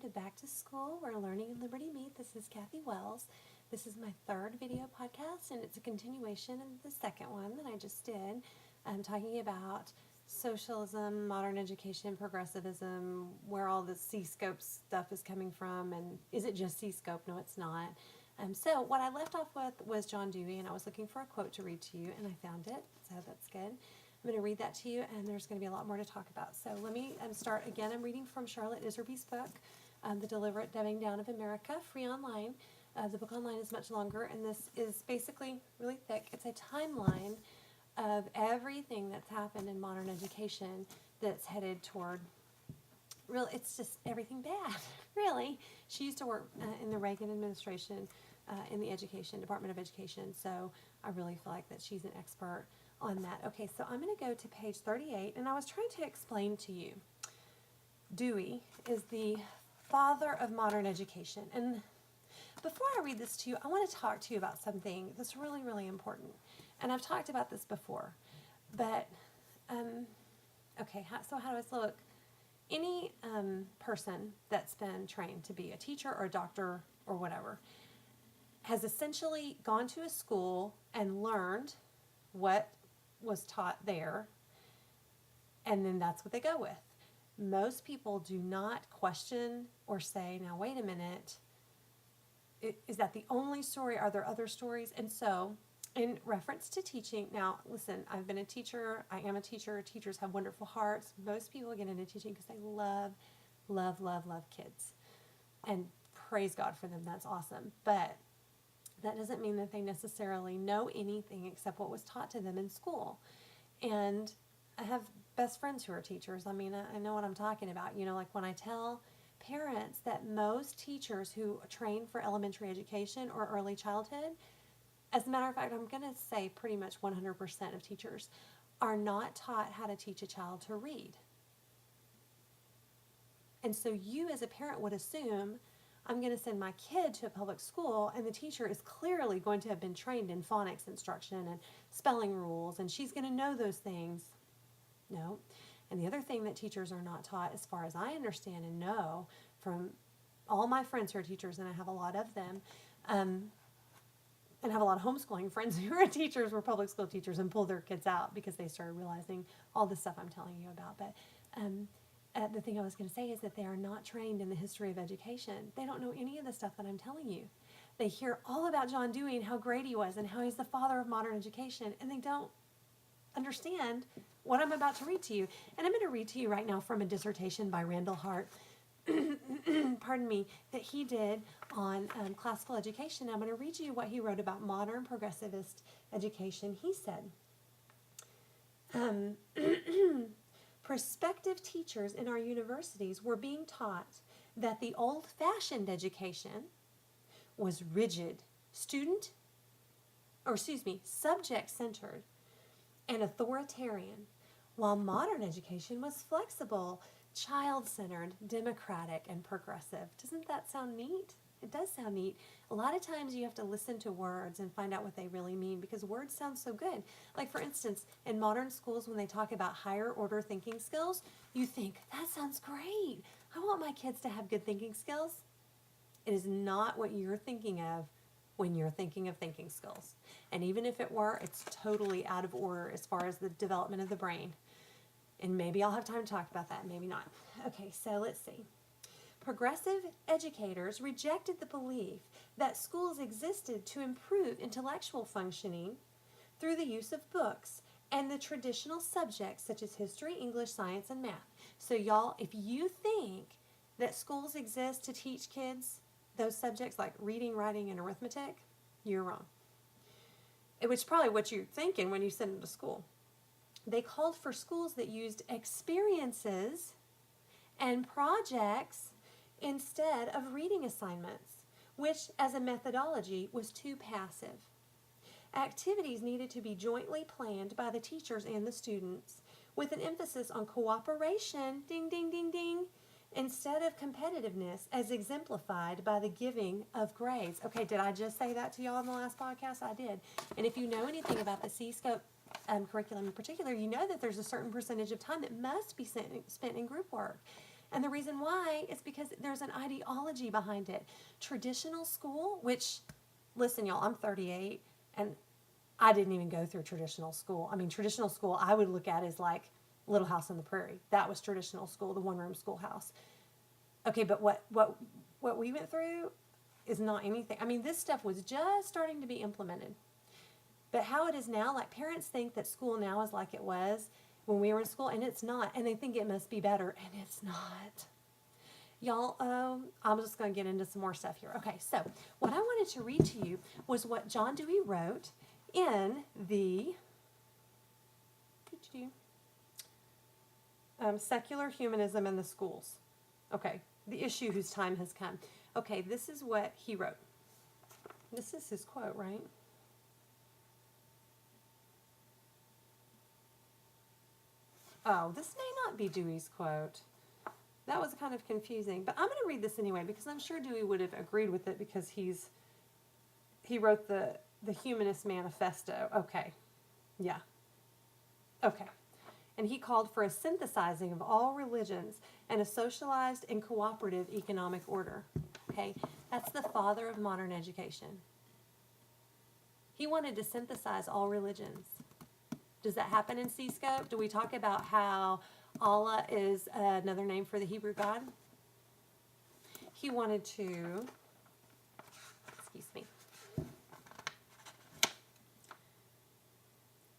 to Back to School, where Learning and Liberty meet. This is Kathy Wells. This is my third video podcast, and it's a continuation of the second one that I just did. I'm talking about socialism, modern education, progressivism, where all the CSCOPE stuff is coming from, and is it just CSCOPE? No, it's not. So what I left off with was John Dewey, and I was looking for a quote to read to you, and I found it, so that's good. I'm going to read that to you, and there's going to be a lot more to talk about. So let me start again. I'm reading from Charlotte Iserbyt's book, The Deliberate Dumbing Down of America, free online. The book online is much longer, and this is basically really thick. It's a timeline of everything that's happened in modern education that's headed toward, really, it's just everything bad, really. She used to work in the Reagan administration in the Department of Education, so I really feel like that she's an expert on that. Okay, so I'm going to go to page 38, and I was trying to explain to you, Dewey is the father of modern education. And before I read this to you, I want to talk to you about something that's really, really important. And I've talked about this before, but, okay, so how does this look? Any person that's been trained to be a teacher or a doctor or whatever has essentially gone to a school and learned what was taught there, and then that's what they go with. Most people do not question or say, now wait a minute, is that the only story? Are there other stories? And so in reference to teaching, now listen, I've been a teacher, I am a teacher, teachers have wonderful hearts. Most people get into teaching because they love, love, love, love kids. And praise God for them, that's awesome. But that doesn't mean that they necessarily know anything except what was taught to them in school. And I have best friends who are teachers. I mean, I know what I'm talking about. You know, like when I tell parents that most teachers who train for elementary education or early childhood, as a matter of fact, I'm going to say pretty much 100% of teachers are not taught how to teach a child to read. And so you as a parent would assume, I'm going to send my kid to a public school, and the teacher is clearly going to have been trained in phonics instruction and spelling rules, and she's going to know those things. No. And the other thing that teachers are not taught, as far as I understand and know from all my friends who are teachers, and I have a lot of them, and have a lot of homeschooling friends who are teachers, were public school teachers, and pulled their kids out because they started realizing all the stuff I'm telling you about. But the thing I was going to say is that they are not trained in the history of education. They don't know any of the stuff that I'm telling you. They hear all about John Dewey and how great he was and how he's the father of modern education, and they don't understand what I'm about to read to you. And I'm going to read to you right now from a dissertation by Randall Hart, pardon me, that he did on classical education. I'm going to read you what he wrote about modern progressivist education. He said, prospective teachers in our universities were being taught that the old-fashioned education was rigid, subject-centered, and authoritarian, while modern education was flexible, child-centered, democratic, and progressive. Doesn't that sound neat? It does sound neat. A lot of times you have to listen to words and find out what they really mean because words sound so good. Like, for instance, in modern schools, when they talk about higher order thinking skills, you think, that sounds great. I want my kids to have good thinking skills. It is not what you're thinking of when you're thinking of thinking skills. And even if it were, it's totally out of order as far as the development of the brain. And maybe I'll have time to talk about that, maybe not. Okay, so let's see. Progressive educators rejected the belief that schools existed to improve intellectual functioning through the use of books and the traditional subjects such as history, English, science, and math. So y'all, if you think that schools exist to teach kids those subjects like reading, writing, and arithmetic, you're wrong. Which is probably what you're thinking when you send them to school. They called for schools that used experiences and projects instead of reading assignments, which as a methodology was too passive. Activities needed to be jointly planned by the teachers and the students, with an emphasis on cooperation, ding, ding, ding, ding, instead of competitiveness, as exemplified by the giving of grades. Okay, did I just say that to y'all in the last podcast? I did. And if you know anything about the CSCOPE curriculum in particular, you know that there's a certain percentage of time that must be spent in group work. And the reason why is because there's an ideology behind it. Traditional school, which, listen, y'all, I'm 38, and I didn't even go through traditional school. I mean, traditional school I would look at as like Little House on the Prairie. That was traditional school, the one-room schoolhouse. Okay, but what we went through is not anything. I mean, this stuff was just starting to be implemented. But how it is now, like parents think that school now is like it was when we were in school, and it's not. And they think it must be better, and it's not. Y'all, I'm just going to get into some more stuff here. Okay, so what I wanted to read to you was what John Dewey wrote in the Secular Humanism in the Schools. Okay, the issue whose time has come. Okay, this is what he wrote. This is his quote, right? Oh, this may not be Dewey's quote. That was kind of confusing, but I'm going to read this anyway because I'm sure Dewey would have agreed with it because he wrote the Humanist Manifesto. Okay, yeah, okay. And he called for a synthesizing of all religions and a socialized and cooperative economic order. Okay, that's the father of modern education. He wanted to synthesize all religions. Does that happen in CSCOPE? Do we talk about how Allah is another name for the Hebrew God? He wanted to,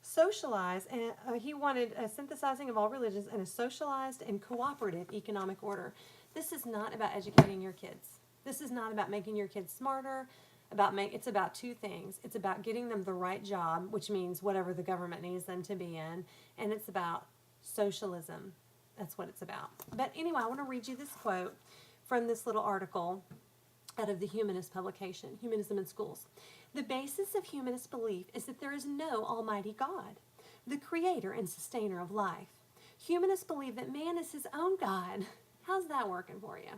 socialize, and he wanted a synthesizing of all religions and a socialized and cooperative economic order. This is not about educating your kids. This is not about making your kids smarter. It's about two things. It's about getting them the right job, which means whatever the government needs them to be in, and it's about socialism. That's what it's about. But anyway, I want to read you this quote from this little article out of the Humanist publication, Humanism in Schools. The basis of humanist belief is that there is no almighty God, the creator and sustainer of life. Humanists believe that man is his own God. How's that working for you?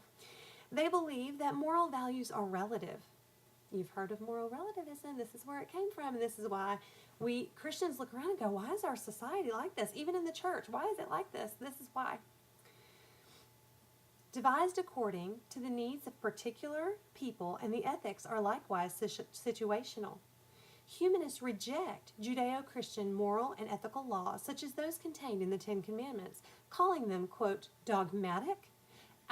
They believe that moral values are relative. You've heard of moral relativism. This is where it came from, and this is why we Christians look around and go, why is our society like this? Even in the church, why is it like this? This is why. Devised according to the needs of particular people, and the ethics are likewise situational. Humanists reject Judeo-Christian moral and ethical laws, such as those contained in the Ten Commandments, calling them, quote, dogmatic,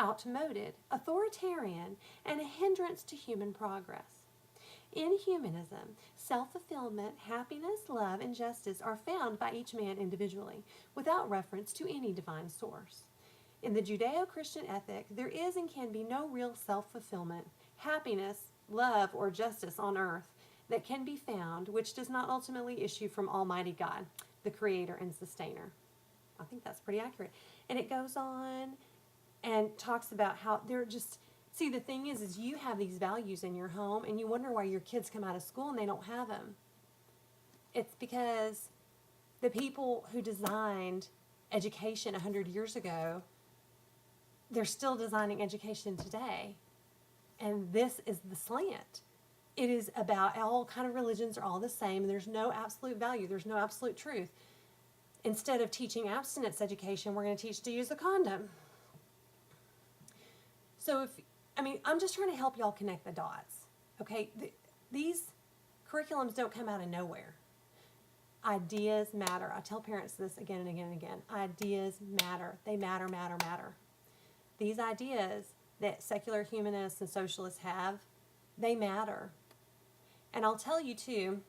outmoded, authoritarian, and a hindrance to human progress. In humanism, self-fulfillment, happiness, love, and justice are found by each man individually, without reference to any divine source. In the Judeo-Christian ethic, there is and can be no real self-fulfillment, happiness, love, or justice on earth that can be found, which does not ultimately issue from Almighty God, the Creator and Sustainer. I think that's pretty accurate. And it goes on and talks about how they're just, see, the thing is you have these values in your home, and you wonder why your kids come out of school and they don't have them. It's because the people who designed education 100 years ago, they're still designing education today. And this is the slant. It is about all kind of religions are all the same, and there's no absolute value. There's no absolute truth. Instead of teaching abstinence education, we're going to teach to use a condom. So I'm just trying to help y'all connect the dots. Okay, these curriculums don't come out of nowhere. Ideas matter. I tell parents this again and again and again. Ideas matter. They matter, matter, matter. These ideas that secular humanists and socialists have, they matter. And I'll tell you too,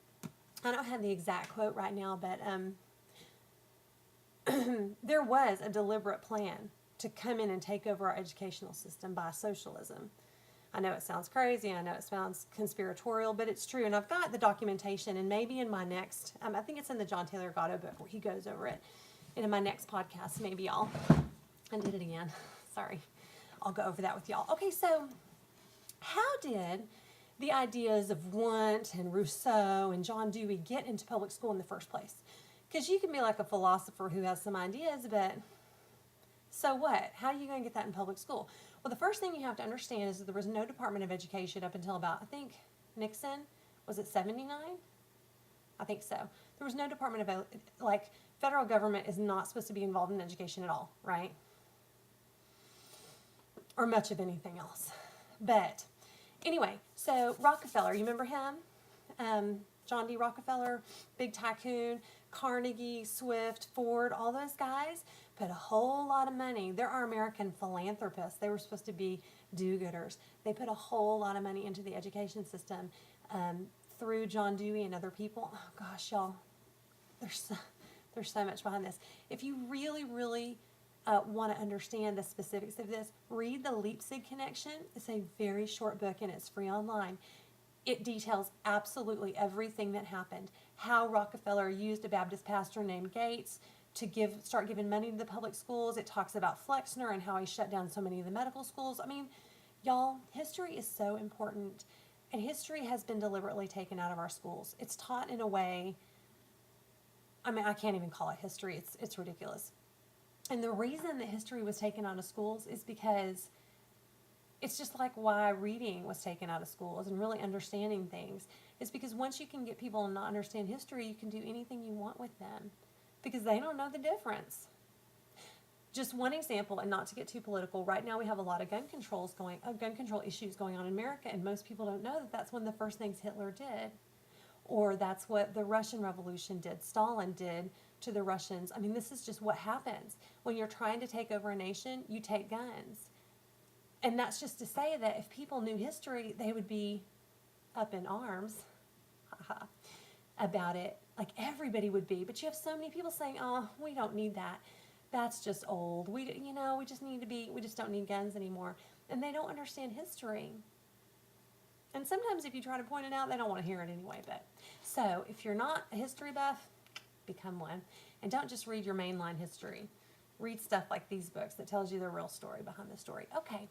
I don't have the exact quote right now, but there was a deliberate plan to come in and take over our educational system by socialism. I know it sounds crazy, I know it sounds conspiratorial, but it's true. And I've got the documentation, and maybe in my next, I think it's in the John Taylor Gatto book where he goes over it. And in my next podcast, maybe I did it again. Sorry. I'll go over that with y'all. Okay, so how did the ideas of Wundt and Rousseau and John Dewey get into public school in the first place? Because you can be like a philosopher who has some ideas, but so what? How are you going to get that in public school? Well, the first thing you have to understand is that there was no Department of Education up until about, I think, Nixon, was it 79? I think so. There was no Department of, federal government is not supposed to be involved in education at all, right? or much of anything else. But anyway, so Rockefeller, you remember him? John D. Rockefeller, big tycoon, Carnegie, Swift, Ford, all those guys put a whole lot of money. They're our American philanthropists. They were supposed to be do-gooders. They put a whole lot of money into the education system through John Dewey and other people. Oh gosh, y'all, there's so much behind this. If you really, really want to understand the specifics of this, read the Leipzig Connection. It's a very short book and it's free online. It details absolutely everything that happened. How Rockefeller used a Baptist pastor named Gates to start giving money to the public schools. It talks about Flexner and how he shut down so many of the medical schools. I mean, y'all, history is so important. And history has been deliberately taken out of our schools. It's taught in a way, I mean, I can't even call it history. It's ridiculous. And the reason that history was taken out of schools is because it's just like why reading was taken out of schools and really understanding things. It's because once you can get people to not understand history, you can do anything you want with them because they don't know the difference. Just one example, and not to get too political, right now we have a lot of gun control issues going on in America, and most people don't know that that's one of the first things Hitler did. Or that's what the Russian Revolution did, Stalin did to the Russians. I mean, this is just what happens. When you're trying to take over a nation, you take guns. And that's just to say that if people knew history, they would be up in arms about it. Like everybody would be. But you have so many people saying, oh, we don't need that. That's just old. We just don't need guns anymore. And they don't understand history. And sometimes if you try to point it out, they don't want to hear it anyway. But so if you're not a history buff, become one. And don't just read your mainline history. Read stuff like these books that tells you the real story behind the story. Okay,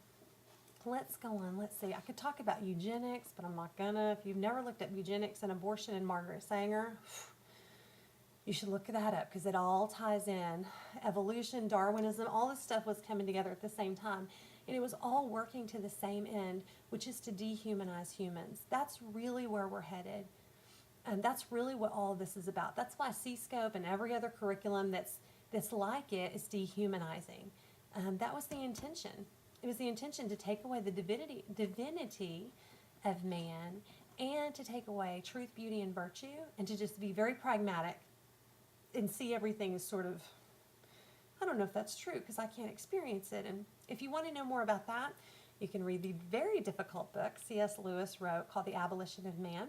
let's go on. Let's see. I could talk about eugenics, but I'm not gonna. If you've never looked at eugenics and abortion and Margaret Sanger, you should look that up because it all ties in. Evolution, Darwinism, all this stuff was coming together at the same time. And it was all working to the same end, which is to dehumanize humans. That's really where we're headed. And that's really what all of this is about. That's why CSCOPE and every other curriculum that's like it is dehumanizing. That was the intention. It was the intention to take away the divinity of man and to take away truth, beauty, and virtue and to just be very pragmatic and see everything as sort of, I don't know if that's true because I can't experience it. And if you want to know more about that, you can read the very difficult book C.S. Lewis wrote called The Abolition of Man.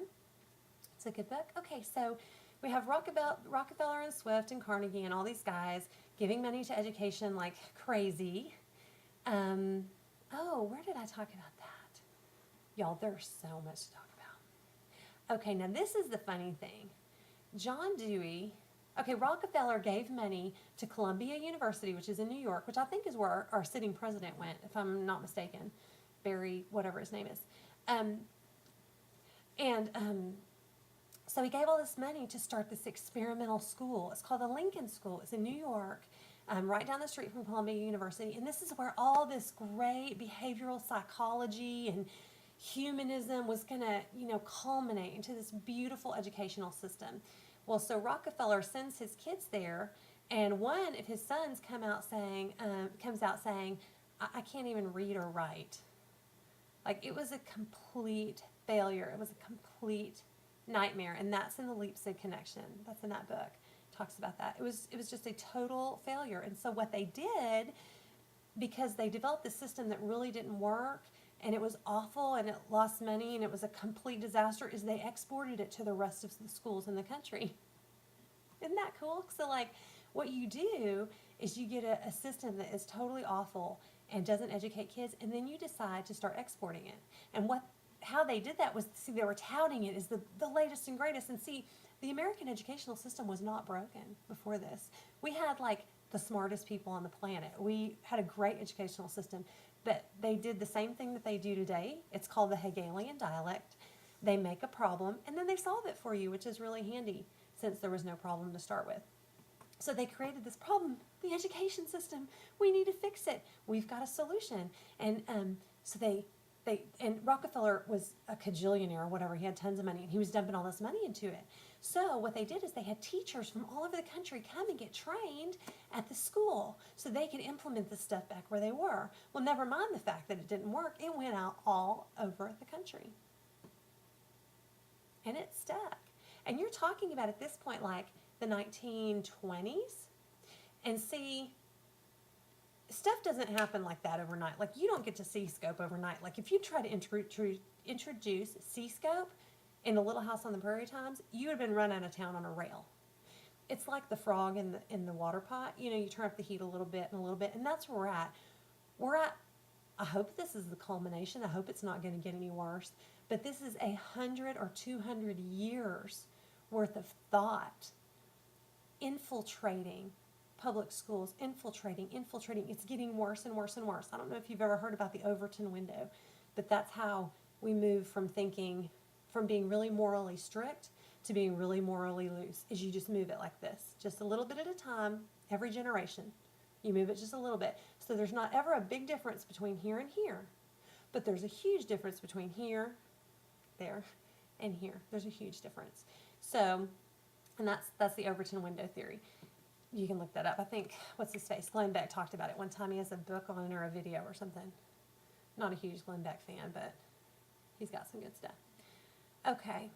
It's a good book. Okay, so we have Rockefeller and Swift and Carnegie and all these guys giving money to education like crazy. Where did I talk about that? Y'all, there's so much to talk about. Okay, now this is the funny thing. John Dewey, Rockefeller gave money to Columbia University, which is in New York, which I think is where our sitting president went, if I'm not mistaken. Barry, whatever his name is. So he gave all this money to start this experimental school. It's called the Lincoln School. It's in New York, right down the street from Columbia University. And this is where all this great behavioral psychology and humanism was going to, culminate into this beautiful educational system. Well, so Rockefeller sends his kids there, and one of his sons comes out saying, I can't even read or write. Like, it was a complete failure. It was a complete nightmare, and that's in the Leipzig Connection. That's in that book. It talks about that. It was just a total failure. And so what they did, because they developed this system that really didn't work, and it was awful, and it lost money, and it was a complete disaster, is they exported it to the rest of the schools in the country. Isn't that cool? So, what you do is you get a system that is totally awful and doesn't educate kids, and then you decide to start exporting it. And how they did that was, they were touting it as the latest and greatest. And the American educational system was not broken before this. We had, the smartest people on the planet. We had a great educational system. But they did the same thing that they do today. It's called the Hegelian dialect. They make a problem, and then they solve it for you, which is really handy since there was no problem to start with. So they created this problem, the education system. We need to fix it. We've got a solution. And so they and Rockefeller was a cajillionaire or whatever. He had tons of money, and he was dumping all this money into it. So what they did is they had teachers from all over the country come and get trained at the school so they could implement this stuff back where they were. Well, never mind the fact that it didn't work. It went out all over the country. And it stuck. And you're talking about at this point like the 1920s. And see, stuff doesn't happen like that overnight. Like, you don't get to CSCOPE overnight. Like, if you try to introduce CSCOPE in the Little House on the Prairie times, you would have been run out of town on a rail. It's like the frog in the water pot. You know, you turn up the heat a little bit, and that's where we're at. I hope this is the culmination. I hope it's not going to get any worse. But this is 100 or 200 years worth of thought infiltrating public schools, infiltrating. It's getting worse and worse and worse. I don't know if you've ever heard about the Overton window, but that's how we move from being really morally strict to being really morally loose, is you just move it like this, just a little bit at a time, every generation. You move it just a little bit. So there's not ever a big difference between here and here, but there's a huge difference between here, there, and here. There's a huge difference. So, and that's the Overton window theory. You can look that up. I think, what's his face? Glenn Beck talked about it one time. He has a book on it or a video or something. Not a huge Glenn Beck fan, but he's got some good stuff. Okay.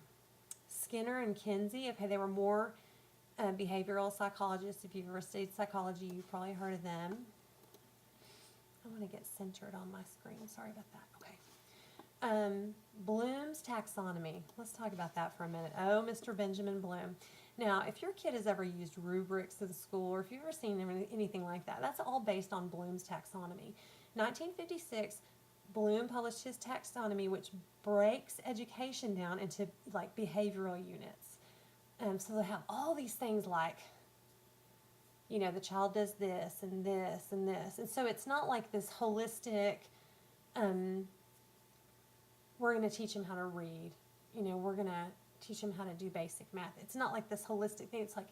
Skinner and Kinsey. Okay, they were more behavioral psychologists. If you've ever studied psychology, you've probably heard of them. I want to get centered on my screen. Sorry about that. Okay. Bloom's taxonomy. Let's talk about that for a minute. Oh, Mr. Benjamin Bloom. Now, if your kid has ever used rubrics in school, or if you've ever seen anything like that, that's all based on Bloom's taxonomy. 1956, Bloom published his taxonomy, which breaks education down into like behavioral units. So they'll have all these things like, you know, the child does this and this and this. And so it's not like this holistic, we're going to teach him how to read. You know, we're going to teach him how to do basic math. It's not like this holistic thing. It's like,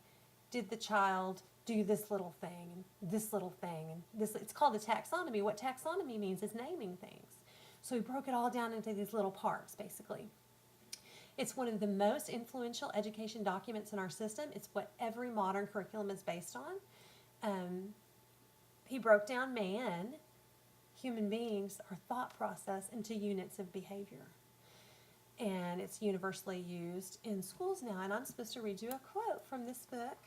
did the child do this little thing and this little thing and this? It's called a taxonomy. What taxonomy means is naming things. So we broke it all down into these little parts, basically. It's one of the most influential education documents in our system. It's what every modern curriculum is based on. He broke down man, human beings, our thought process, into units of behavior. And it's universally used in schools now. And I'm supposed to read you a quote from this book,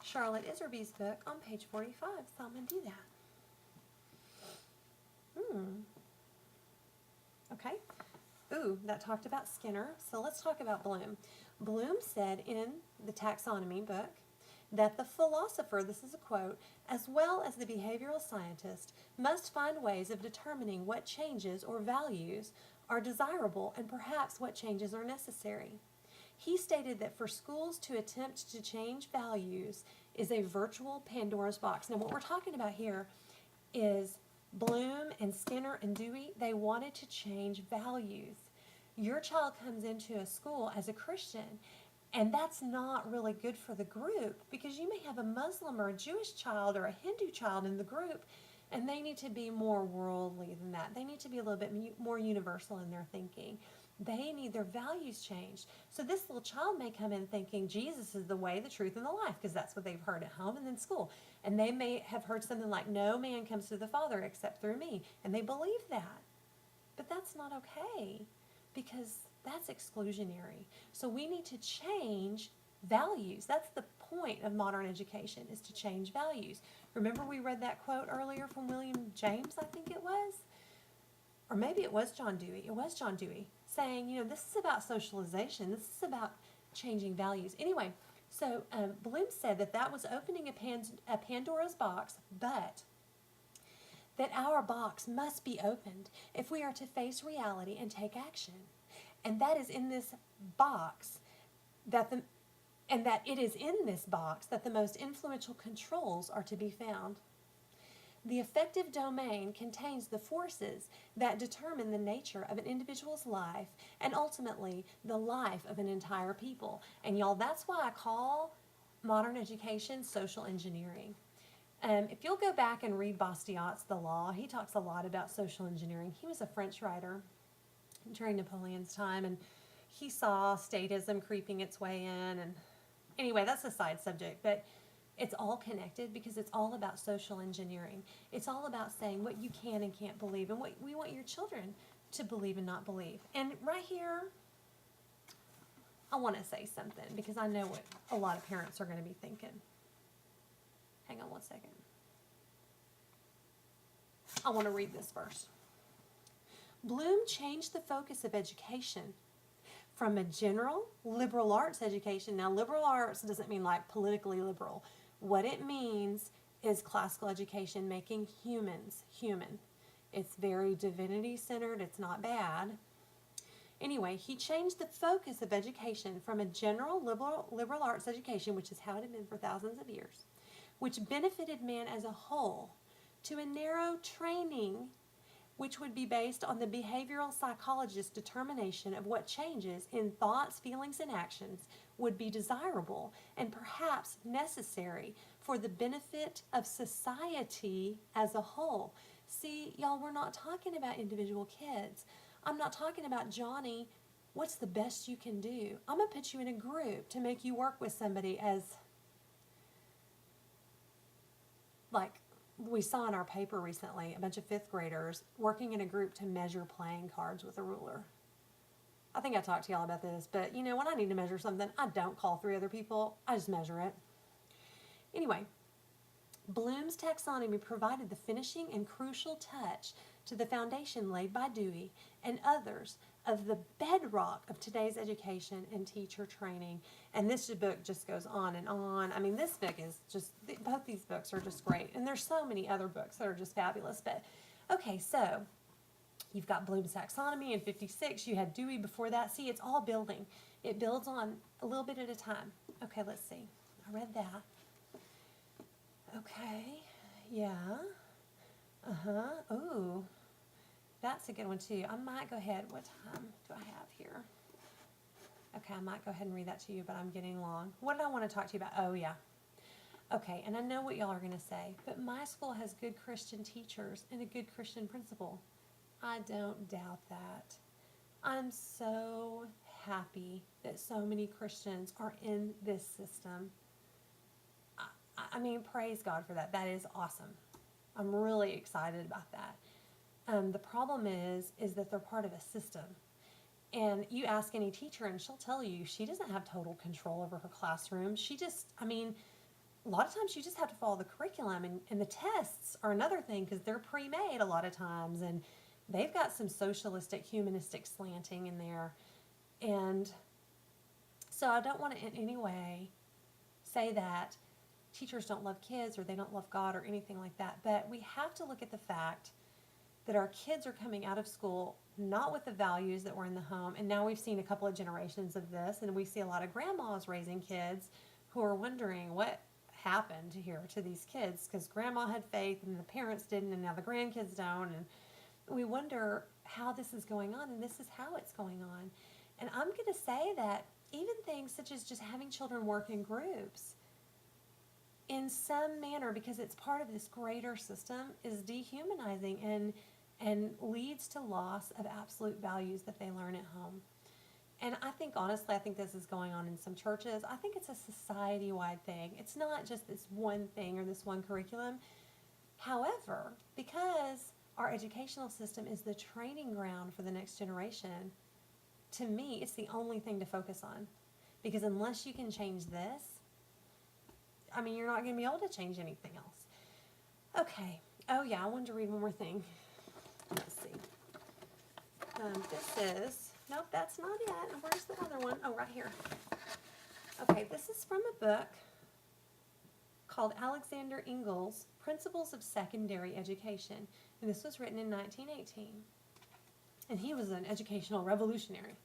Charlotte Iserby's book, on page 45. So I'm going to do that. Okay. Ooh, that talked about Skinner. So let's talk about Bloom. Bloom said in the taxonomy book that the philosopher, this is a quote, as well as the behavioral scientist, must find ways of determining what changes or values are desirable and perhaps what changes are necessary. He stated that for schools to attempt to change values is a virtual Pandora's box. Now, what we're talking about here is Bloom and Skinner and Dewey, they wanted to change values. Your child comes into a school as a Christian, and that's not really good for the group, because you may have a Muslim or a Jewish child or a Hindu child in the group, and they need to be more worldly than that. They need to be a little bit more universal in their thinking. They need their values changed. So this little child may come in thinking Jesus is the way, the truth, and the life, because that's what they've heard at home and in school. And they may have heard something like, no man comes to the Father except through me. And they believe that. But that's not okay, because that's exclusionary. So we need to change values. That's the point of modern education, is to change values. Remember we read that quote earlier from William James, I think it was? Or maybe it was John Dewey. It was John Dewey saying, you know, this is about socialization. This is about changing values. Anyway, so Bloom said that was opening a Pandora's box, but that our box must be opened if we are to face reality and take action. And that is in this box that it is in this box that the most influential controls are to be found. The affective domain contains the forces that determine the nature of an individual's life and ultimately the life of an entire people. And y'all, that's why I call modern education social engineering. If you'll go back and read Bastiat's The Law, he talks a lot about social engineering. He was a French writer. during Napoleon's time, and he saw statism creeping its way in. And anyway, that's a side subject, but it's all connected because it's all about social engineering. It's all about saying what you can and can't believe and what we want your children to believe and not believe. And right here, I want to say something because I know what a lot of parents are going to be thinking. Hang on one second. I want to read this first. Bloom changed the focus of education from a general liberal arts education. Now, liberal arts doesn't mean like politically liberal. What it means is classical education making humans human. It's very divinity-centered. It's not bad. Anyway, he changed the focus of education from a general liberal arts education, which is how it had been for thousands of years, which benefited man as a whole, to a narrow training which would be based on the behavioral psychologist's determination of what changes in thoughts, feelings, and actions would be desirable and perhaps necessary for the benefit of society as a whole. See, y'all, we're not talking about individual kids. I'm not talking about Johnny. What's the best you can do? I'm going to put you in a group to make you work with somebody as, like, we saw in our paper recently, a bunch of fifth graders working in a group to measure playing cards with a ruler. I think I talked to y'all about this, but you know, when I need to measure something, I don't call 3 other people. I just measure it. Anyway, Bloom's taxonomy provided the finishing and crucial touch to the foundation laid by Dewey and others of the bedrock of today's education and teacher training. And this book just goes on and on. I mean, this book is just, both these books are just great. And there's so many other books that are just fabulous. But, okay, so you've got Bloom's taxonomy in 56. You had Dewey before that. See, it's all building. It builds on a little bit at a time. Okay, let's see. I read that. Okay, yeah. Ooh. That's a good one, too. I might go ahead. What time do I have here? Okay, I might go ahead and read that to you, but I'm getting long. What did I want to talk to you about? Oh, yeah. Okay, and I know what y'all are going to say, but my school has good Christian teachers and a good Christian principal. I don't doubt that. I'm so happy that so many Christians are in this system. I mean, praise God for that. That is awesome. I'm really excited about that. The problem is that they're part of a system. And you ask any teacher and she'll tell you she doesn't have total control over her classroom. She just, I mean, a lot of times you just have to follow the curriculum. And the tests are another thing because they're pre-made a lot of times. And they've got some socialistic, humanistic slanting in there. And so I don't want to in any way say that teachers don't love kids or they don't love God or anything like that. But we have to look at the fact that our kids are coming out of school not with the values that were in the home. And now we've seen a couple of generations of this, and we see a lot of grandmas raising kids who are wondering what happened here to these kids because grandma had faith and the parents didn't, and now the grandkids don't. And we wonder how this is going on, and this is how it's going on. And I'm going to say that even things such as just having children work in groups in some manner, because it's part of this greater system, is dehumanizing and leads to loss of absolute values that they learn at home. And I think, honestly, I think this is going on in some churches. I think it's a society-wide thing. It's not just this one thing or this one curriculum. However, because our educational system is the training ground for the next generation, to me, it's the only thing to focus on. Because unless you can change this, I mean, you're not going to be able to change anything else. Okay. Oh, yeah, I wanted to read one more thing. Let's see. This is, nope, that's not it. Where's the other one? Oh, right here. Okay, this is from a book called Alexander Ingalls' Principles of Secondary Education. And this was written in 1918. And he was an educational revolutionary.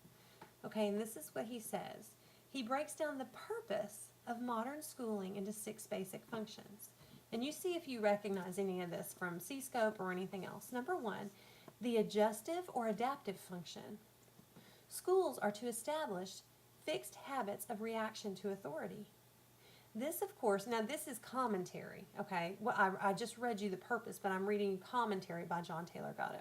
Okay, and this is what he says. He breaks down the purpose of modern schooling into 6 basic functions. And you see if you recognize any of this from CSCOPE or anything else. Number 1, the adjustive or adaptive function. Schools are to establish fixed habits of reaction to authority. This, of course, now this is commentary, okay? Well, I just read you the purpose, but I'm reading commentary by John Taylor Gatto.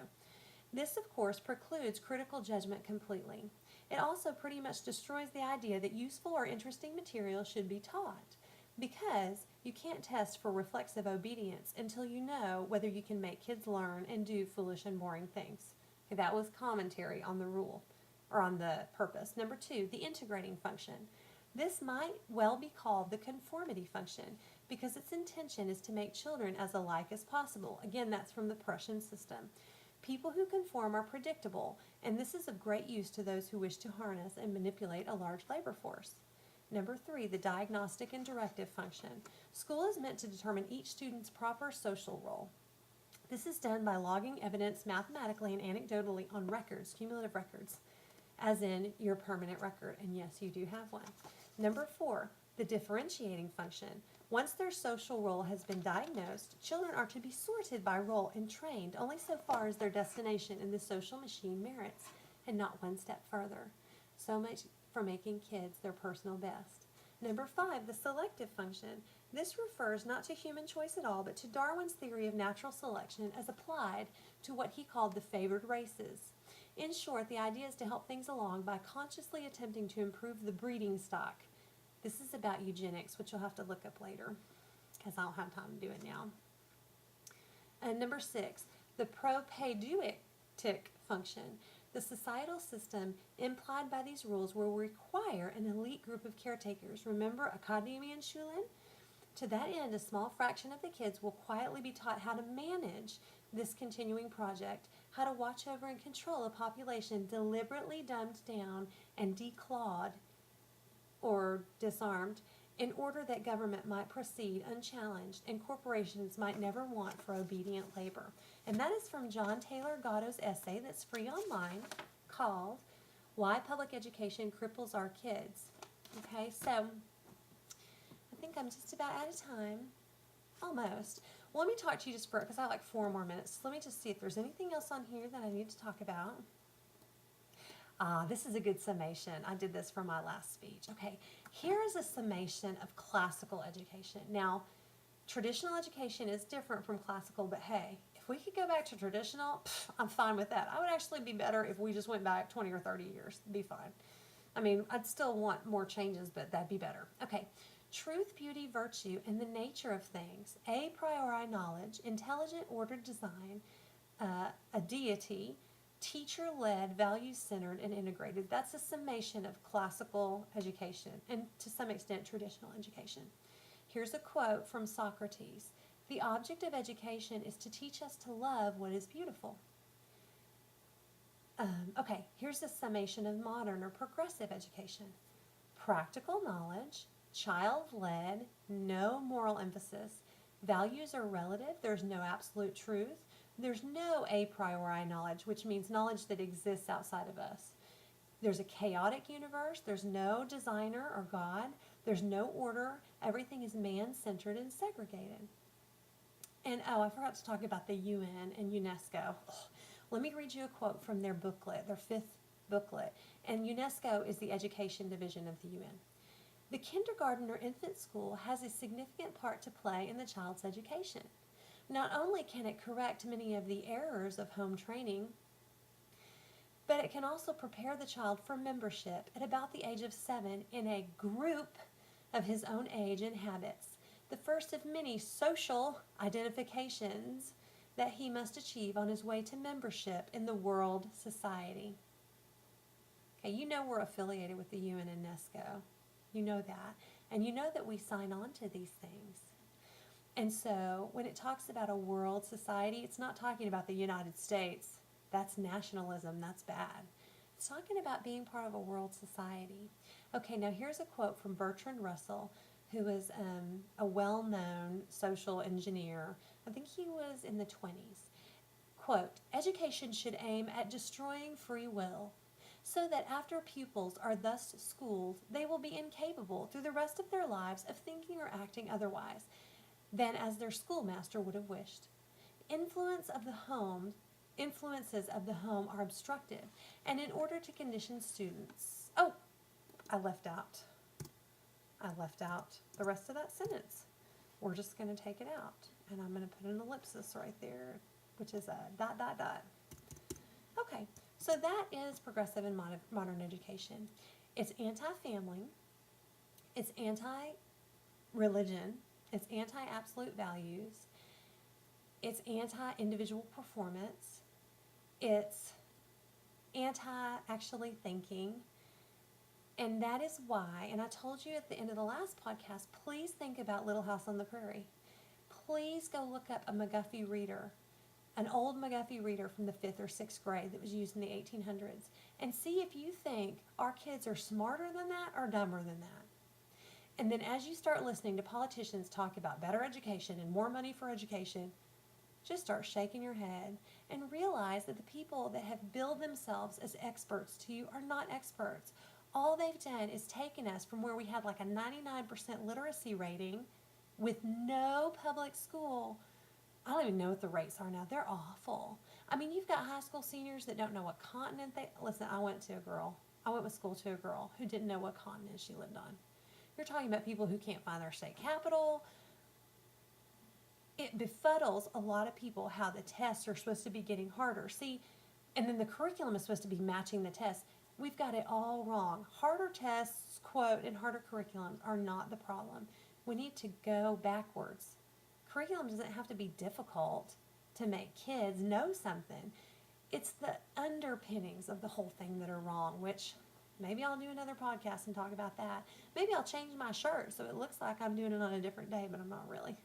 This, of course, precludes critical judgment completely. It also pretty much destroys the idea that useful or interesting material should be taught, because you can't test for reflexive obedience until you know whether you can make kids learn and do foolish and boring things. Okay, that was commentary on the rule, or on the purpose. Number 2, the integrating function. This might well be called the conformity function, because its intention is to make children as alike as possible. Again, that's from the Prussian system. People who conform are predictable, and this is of great use to those who wish to harness and manipulate a large labor force. Number 3, the diagnostic and directive function. School is meant to determine each student's proper social role. This is done by logging evidence mathematically and anecdotally on records, cumulative records, as in your permanent record, and yes, you do have one. Number 4, the differentiating function. Once their social role has been diagnosed, children are to be sorted by role and trained only so far as their destination in the social machine merits, and not one step further. So much for making kids their personal best. Number 5, the selective function. This refers not to human choice at all, but to Darwin's theory of natural selection as applied to what he called the favored races. In short, the idea is to help things along by consciously attempting to improve the breeding stock. This is about eugenics, which you'll have to look up later, because I don't have time to do it now. And number 6, the propedeutic function. The societal system implied by these rules will require an elite group of caretakers. Remember Academia and Schulen? To that end, a small fraction of the kids will quietly be taught how to manage this continuing project, how to watch over and control a population deliberately dumbed down and declawed or disarmed in order that government might proceed unchallenged and corporations might never want for obedient labor. And that is from John Taylor Gatto's essay that's free online called Why Public Education Cripples Our Kids. Okay, so I think I'm just about out of time. Almost. Well, let me talk to you just for, because I have like 4 more minutes. Let me just see if there's anything else on here that I need to talk about. This is a good summation. I did this for my last speech. Okay, here is a summation of classical education. Now, traditional education is different from classical, but hey, if we could go back to traditional, I'm fine with that. I would actually be better if we just went back 20 or 30 years. It'd be fine. I mean, I'd still want more changes, but that'd be better. Okay, truth, beauty, virtue, and the nature of things, a priori knowledge, intelligent ordered design, a deity, teacher-led, values-centered, and integrated. That's a summation of classical education and to some extent traditional education. Here's a quote from Socrates. The object of education is to teach us to love what is beautiful. Okay, here's a summation of modern or progressive education. Practical knowledge, child-led, no moral emphasis. Values are relative. There's no absolute truth. There's no a priori knowledge, which means knowledge that exists outside of us. There's a chaotic universe. There's no designer or God. There's no order. Everything is man-centered and segregated. And oh, I forgot to talk about the UN and UNESCO. Let me read you a quote from their booklet, their 5th booklet. And UNESCO is the education division of the UN. The kindergarten or infant school has a significant part to play in the child's education. Not only can it correct many of the errors of home training, but it can also prepare the child for membership at about the age of 7 in a group of his own age and habits, the first of many social identifications that he must achieve on his way to membership in the world society. Okay, you know we're affiliated with the UN and UNESCO. You know that. And you know that we sign on to these things. And so when it talks about a world society, it's not talking about the United States. That's nationalism. That's bad. It's talking about being part of a world society. Okay, now here's a quote from Bertrand Russell, who is a well-known social engineer. I think he was in the 20s. Quote, education should aim at destroying free will, so that after pupils are thus schooled, they will be incapable through the rest of their lives of thinking or acting otherwise than as their schoolmaster would have wished. Influences of the home are obstructive, and in order to condition students... Oh, I left out the rest of that sentence. We're just going to take it out, and I'm going to put an ellipsis right there, which is a ... Okay, so that is progressive and modern education. It's anti-family, it's anti-religion, it's anti-absolute values, it's anti-individual performance, it's anti-actually thinking, and that is why, and I told you at the end of the last podcast, please think about Little House on the Prairie. Please go look up a McGuffey reader, an old McGuffey reader from the 5th or 6th grade that was used in the 1800s, and see if you think our kids are smarter than that or dumber than that. And then as you start listening to politicians talk about better education and more money for education, just start shaking your head and realize that the people that have billed themselves as experts to you are not experts. All they've done is taken us from where we had like a 99% literacy rating with no public school. I don't even know what the rates are now. They're awful. I mean, you've got high school seniors that don't know what continent they... Listen, I went with school to a girl who didn't know what continent she lived on. You're talking about people who can't find their state capital. It befuddles a lot of people how the tests are supposed to be getting harder. See, and then the curriculum is supposed to be matching the tests. We've got it all wrong. Harder tests, quote, and harder curriculums are not the problem. We need to go backwards. Curriculum doesn't have to be difficult to make kids know something. It's the underpinnings of the whole thing that are wrong, which maybe I'll do another podcast and talk about that. Maybe I'll change my shirt so it looks like I'm doing it on a different day, but I'm not really.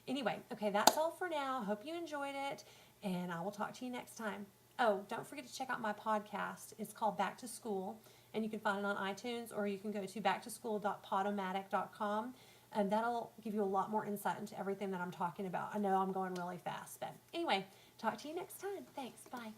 Anyway, okay, that's all for now. Hope you enjoyed it, and I will talk to you next time. Oh, don't forget to check out my podcast. It's called Back to School, and you can find it on iTunes, or you can go to backtoschool.podomatic.com, and that'll give you a lot more insight into everything that I'm talking about. I know I'm going really fast, but anyway, talk to you next time. Thanks. Bye.